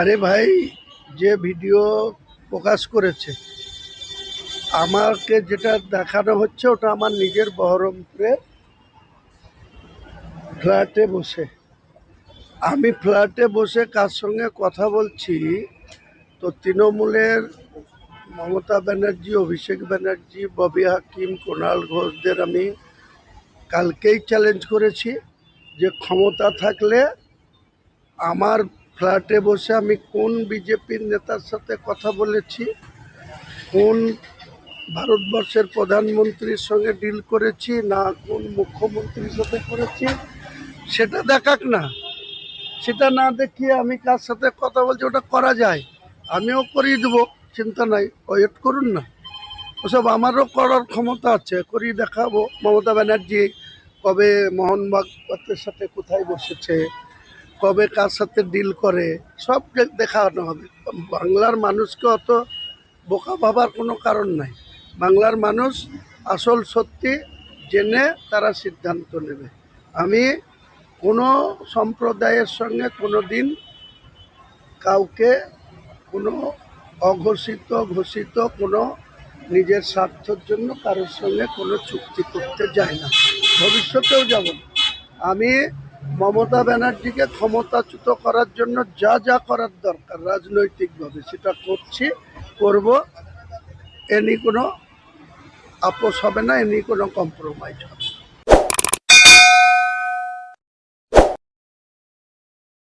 আরে ভাই, যে ভিডিও প্রকাশ করেছে, আমাকে যেটা দেখানো হচ্ছে ওটা আমার নিজের বহরমপুরে ফ্ল্যাটে বসে। আমি ফ্ল্যাটে বসে কার সঙ্গে কথা বলছি, তো তৃণমূলের মমতা ব্যানার্জি, অভিষেক ব্যানার্জি, ববি হাকিম, কুণাল ঘোষদের আমি কালকেই চ্যালেঞ্জ করেছি যে ক্ষমতা থাকলে আমার ফ্ল্যাটে বসে আমি কোন বিজেপির নেতার সাথে কথা বলেছি, কোন ভারতবর্ষের প্রধানমন্ত্রীর সঙ্গে ডিল করেছি, না কোন মুখ্যমন্ত্রীর সাথে করেছি, সেটা দেখাক না। সেটা না দেখিয়ে আমি কার সাথে কথা বলছি ওটা করা যায়, আমিও করিয়ে দেবো, চিন্তা নাই, ওয়েট করুন না। ওসব আমারও করার ক্ষমতা আছে, করিয়ে দেখাবো। মমতা ব্যানার্জি কবে মোহন ভাগবতের সাথে কোথায় বসেছে, কবে কার সাথে ডিল করে, সব দেখানো হবে। বাংলার মানুষকে অত বোকা ভাবার কোনো কারণ নাই। বাংলার মানুষ আসল সত্যি জেনে তারা সিদ্ধান্ত নেবে। আমি কোনো সম্প্রদায়ের সঙ্গে কোনো দিন কাউকে কোনো অঘোষিত ঘোষিত কোনো নিজের স্বার্থের জন্য কারোর সঙ্গে কোনো চুক্তি করতে যাই না, ভবিষ্যতেও যাব না। আমি মমতা ব্যানার্জিকে ক্ষমতাচ্যুত করার জন্য যা যা করার দরকার রাজনৈতিকভাবে সেটা করছি, করব। এ নিয়ে কোনো আপোষ হবে না, এ নিয়ে কোনো কম্প্রোমাইজ হবে না।